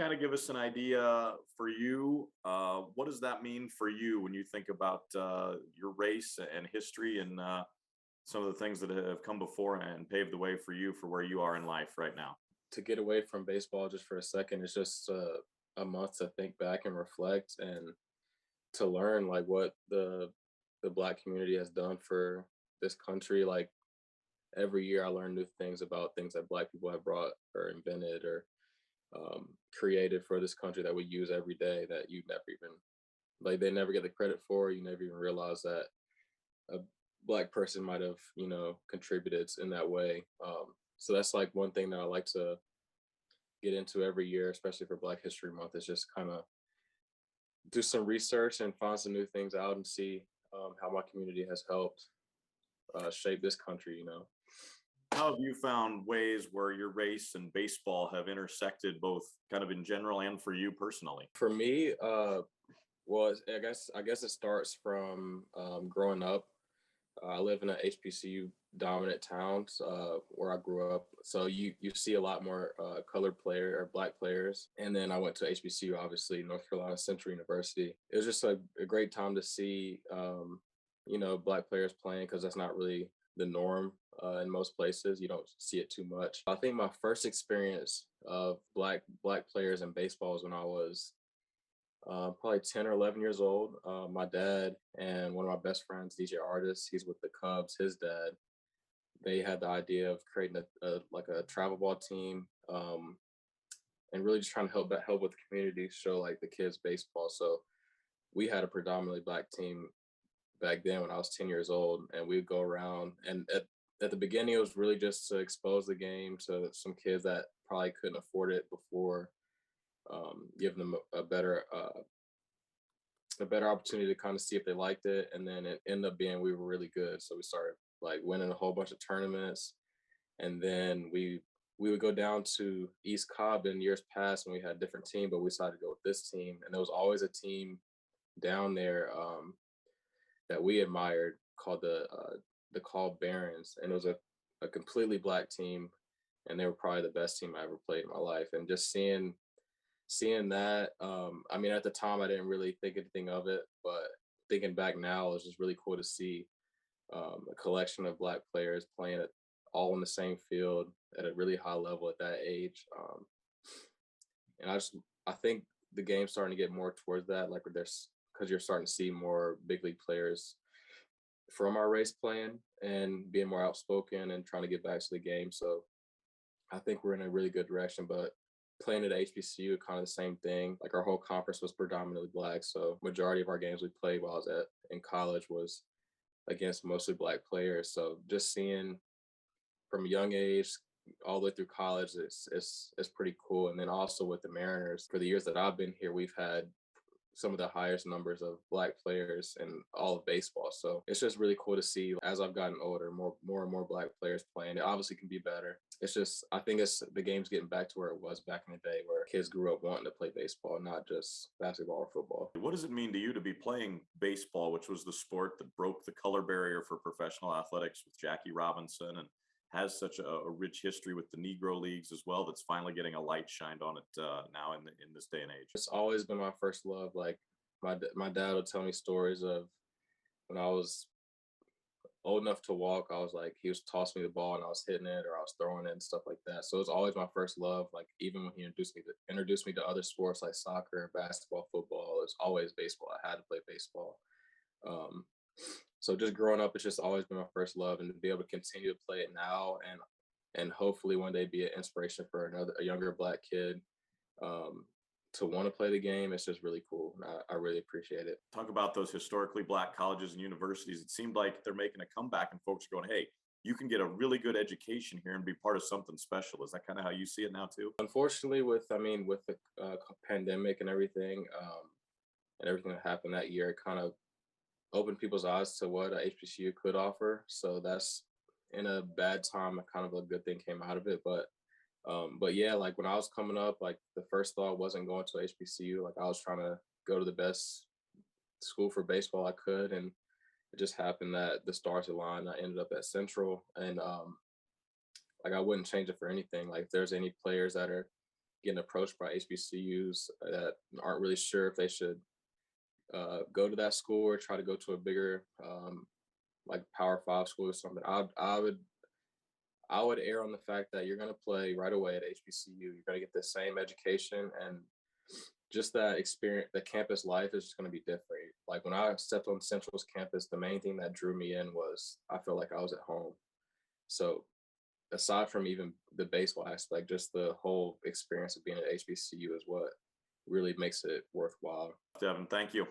kind of give us an idea for you? What does that mean for you when you think about your race and history and some of the things that have come before and paved the way for you for where you are in life right now? To get away from baseball just for a second, it's just a month to think back and reflect and to learn like what the black community has done for this country. Like every year I learn new things about things that black people have brought or invented or created for this country that we use every day that you never even like they never get the credit for. You never even realize that a black person might have contributed in that way. So that's like one thing that I like to get into every year, especially for Black History Month, is just kind of do some research and find some new things out and see how my community has helped shape this country. How have you found ways where your race and baseball have intersected both kind of in general and for you personally? For me, well, I guess it starts from growing up. I live in an HBCU dominant town where I grew up, so you see a lot more colored player or black players. And then I went to HBCU, obviously North Carolina Central University. It was just a great time to see black players playing because that's not really the norm in most places. You don't see it too much. I think my first experience of black players in baseball was when I was probably 10 or 11 years old. My dad and one of my best friends, DJ Artist, he's with the Cubs. His dad, they had the idea of creating a travel ball team, and really just trying to help with the community, show like the kids baseball. So we had a predominantly black team back then when I was 10 years old, and we'd go around. And at the beginning, it was really just to expose the game to some kids that probably couldn't afford it before, giving them a better opportunity to kind of see if they liked it. And then it ended up being we were really good, so we started like winning a whole bunch of tournaments. And then we would go down to East Cobb in years past when we had a different team, but we decided to go with this team. And there was always a team down there that we admired called the Call Barons, and it was a completely black team, and they were probably the best team I ever played in my life. And just seeing that, I mean, at the time I didn't really think anything of it, but thinking back now, it's just really cool to see a collection of black players playing it all in the same field at a really high level at that age. And I think the game's starting to get more towards that, like there's because you're starting to see more big league players from our race playing and being more outspoken and trying to get back to the game. So I think we're in a really good direction. But playing at HBCU, kind of the same thing. Like our whole conference was predominantly black, so majority of our games we played while I was in college was against mostly black players. So just seeing from a young age all the way through college, it's pretty cool. And then also with the Mariners, for the years that I've been here, we've had some of the highest numbers of black players in all of baseball. So it's just really cool to see as I've gotten older, more and more black players playing. It obviously can be better. It's just, I think the game's getting back to where it was back in the day where kids grew up wanting to play baseball, not just basketball or football. What does it mean to you to be playing baseball, which was the sport that broke the color barrier for professional athletics with Jackie Robinson and has such a rich history with the Negro Leagues as well, that's finally getting a light shined on it now in this day and age? It's always been my first love. Like my dad would tell me stories of when I was old enough to walk. I was like, he was tossing me the ball and I was hitting it or I was throwing it and stuff like that. So it was always my first love. Like even when he introduced me to other sports like soccer, basketball, football, it was always baseball. I had to play baseball. Um, so just growing up, it's just always been my first love, and to be able to continue to play it now and hopefully one day be an inspiration for a younger black kid to want to play the game. It's just really cool. I really appreciate it. Talk about those historically black colleges and universities. It seemed like they're making a comeback and folks are going, hey, you can get a really good education here and be part of something special. Is that kind of how you see it now too? Unfortunately, with the pandemic and everything that happened that year, it kind of opened people's eyes to what a HBCU could offer. So that's in a bad time, kind of a good thing came out of it. But yeah, like when I was coming up, like the first thought wasn't going to HBCU. Like I was trying to go to the best school for baseball I could, and it just happened that the stars aligned. I ended up at Central, and like I wouldn't change it for anything. Like if there's any players that are getting approached by HBCUs that aren't really sure if they should go to that school or try to go to a bigger like Power 5 school or something. I would err on the fact that you're going to play right away at HBCU. You're going to get the same education, and just that experience, the campus life is just going to be different. Like when I stepped on Central's campus, the main thing that drew me in was I felt like I was at home. So aside from even the baseball aspect, just the whole experience of being at HBCU is what really makes it worthwhile. Devin, thank you.